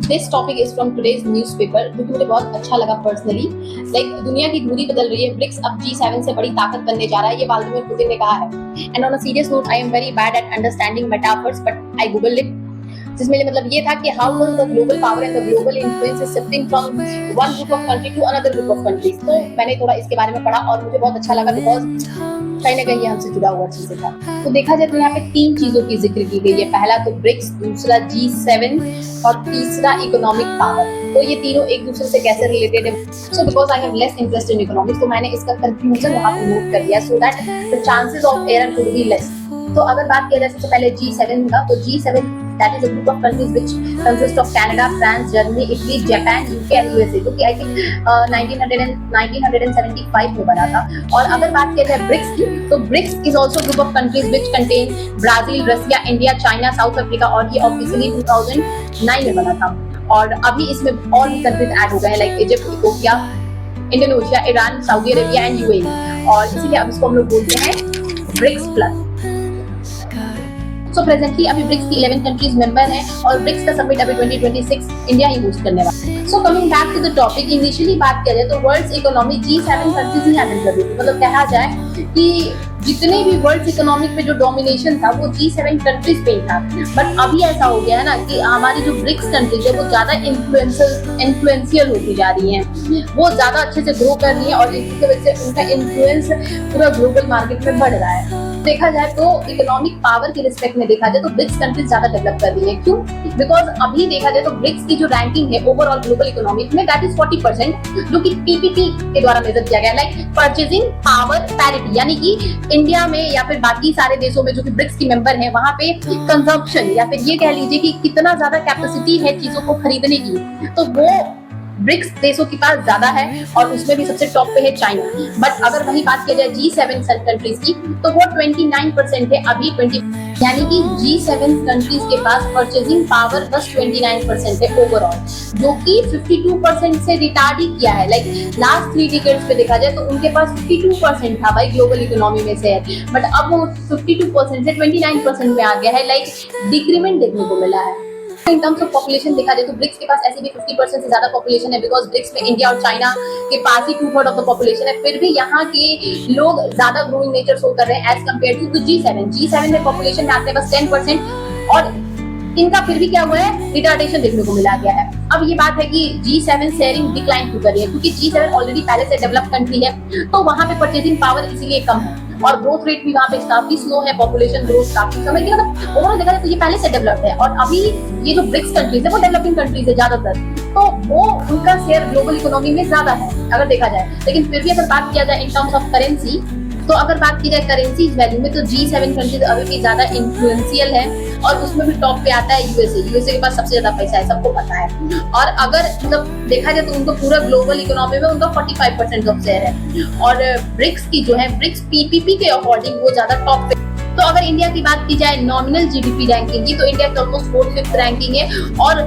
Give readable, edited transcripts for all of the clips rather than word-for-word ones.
This topic is from today's newspaper, जो कि मुझे बहुत अच्छा लगा पर्सनली। दुनिया की धुरी बदल रही है, ब्रिक्स अब G7 से बड़ी ताकत बनने जा रहा है, ये व्लादिमीर पुतिन ने कहा है। And on a serious note, I am very bad at understanding metaphors, but I googled it, जिसमें मतलब ये था कि how the global power and the global influence is shifting from one group of country to another group of countries. तो मैंने थोड़ा इसके बारे में पढ़ा और मुझे बहुत अच्छा लगा, बिकॉज कहीं ना कहीं ये हमसे जुड़ा हुआ चीजें था। तो देखा जाए तो यहाँ पे 3 चीजों की जिक्र की गई है। पहला तो ब्रिक्स, दूसरा G7 और तीसरा इकोनॉमिक पावर। तो ये तीनों एक दूसरे से कैसे रिलेटेड है। So because I have less interest in economics, तो मैंने इसका कंक्लूजन वहाँ पे नोट कर दिया, so that the chances of error could be less. तो अगर बात किया जाए सबसे पहले G7 का, तो G7 that is a group of countries which consist of Canada, France, Germany, Italy, Japan, UK and USA, जो कि I think 1975 में बना था। और अगर बात किया जाए ब्रिक्स की, तो BRICS is also a group of countries which contain Brazil, Russia, India, China, South Africa, और ये ऑफिशियली 2009 में बना था। और अभी इसमें और भी कंट्रीज ऐड हो गए हैं, like Egypt, Ethiopia, Indonesia, Iran, Saudi Arabia and UAE, और इसीलिए अब इसको हम लोग बोलते हैं ब्रिक्स प्लस। सो प्रेजेंटली अभी ब्रिक्स की 11 कंट्रीज मेंबर हैं और ब्रिक्स का समिट अभी 2026 इंडिया ही होस्ट करने वाला है। So coming back to the topic, initially बात किया जाए तो वर्ल्ड्स इकोनॉमी G7 कंट्रीज ही हैंडल कर रही थी। मतलब कहा जाए कि जितने भी वर्ल्ड इकोनॉमिक पे जो डोमिनेशन था वो G7 कंट्रीज पे ही था। बट अभी ऐसा हो गया है ना कि हमारी जो ब्रिक्स कंट्रीज है वो ज्यादा इन्फ्लुएंशियल होती जा रही हैं, वो ज्यादा अच्छे से ग्रो कर रही है और इसकी वजह से उनका इन्फ्लुएंस पूरा ग्लोबल मार्केट में बढ़ रहा है। देखा जाए तो इकोनॉमिक पावर के रिस्पेक्ट में देखा जाए तो ब्रिक्स कंट्रीज ज्यादा डेवलप कर रही है। क्यों? बिकॉज अभी देखा जाए तो ब्रिक्स की जो रैंकिंग है ओवरऑल ग्लोबल इकोनॉमिक में, दैट इज 40%, जो कि PPP के द्वारा मेजर किया गया, लाइक परचेजिंग पावर पैरिटी, यानी कि इंडिया में या फिर बाकी सारे देशों में जो कि ब्रिक्स की मेंबर हैं, वहां पे कंजम्पशन या फिर ये कह लीजिए कि कितना ज्यादा कैपेसिटी है चीजों को खरीदने की, तो वो ब्रिक्स देशों के पास ज्यादा है और उसमें भी सबसे टॉप पे है चाइना। बट अगर वही बात किया जाए G7 कंट्रीज की, तो वो 29% है अभी 20, यानी कि G7 कंट्रीज के पास परचेजिंग पावर बस 29% है ओवरऑल, जो कि 52% से रिटार्ड ही किया है। लाइक लास्ट 3 डिकेड्स पे देखा जाए तो उनके पास 52% था भाई ग्लोबल इकोनॉमी में से, बट अब वो 52% से 29% में आ गया है। लाइक डिक्रीमेंट देखने को मिला है। इन टर्म्स ऑफ पॉपुलेशन देखा जाए तो ब्रिक्स के पास ऐसे भी 50% से ज्यादा पॉपुलेशन है, बिकॉज ब्रिक्स में इंडिया और चाइना के पास ही 2/3 ऑफ द पॉपुलेशन है। फिर भी यहाँ के लोग ज्यादा ग्रोइंग नेचर शो कर रहे हैं एज कम्पेयर टू G7 में पॉपुलेशन में आते हैं बस 10%, और इनका फिर भी क्या हुआ है, रिटार्डेशन देखने को मिला गया है। अब ये बात है कि G7 शेयरिंग डिक्लाइन क्यों कर रही है, क्योंकि G7 ऑलरेडी पहले से डेवलप कंट्री है, तो वहां पे परचेजिंग पावर इसीलिए कम है और ग्रोथ रेट भी वहाँ पे काफी स्लो है, पॉपुलेशन ग्रोथ काफी कम है। मतलब ओवरऑल देखा जाए तो ये पहले से डेवलप्ड है, और अभी ये जो ब्रिक्स कंट्रीज है वो डेवलपिंग कंट्रीज है ज्यादातर, तो वो उनका शेयर ग्लोबल इकोनॉमी में ज्यादा है अगर देखा जाए। लेकिन फिर भी अगर बात किया जाए इन टर्म्स ऑफ करेंसी, तो अगर बात की जाए करेंसी वैल्यू में, तो G7 कंट्रीज अभी भी ज्यादा इन्फ्लुएंशियल है, और उसमें भी टॉप पे आता है यूएसए के पास सबसे ज्यादा पैसा है, सबको पता है। और अगर मतलब देखा जाए तो उनको पूरा ग्लोबल इकोनॉमी में उनका 45% ऑफ शेयर है, और ब्रिक्स की जो है ब्रिक्स PPP के अकॉर्डिंग वो ज्यादा टॉप पे। तो अगर इंडिया की बात की जाए नॉमिनल GDP रैंकिंग की, तो इंडिया की ऑलमोस्ट 4th-5th रैंकिंग है, और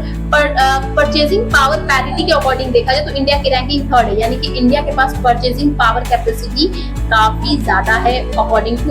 परचेजिंग पावर पैरिटी के अकॉर्डिंग देखा जाए तो इंडिया की रैंकिंग 3rd है, यानी कि इंडिया के पास परचेजिंग पावर कैपेसिटी काफी ज्यादा है अकॉर्डिंग टू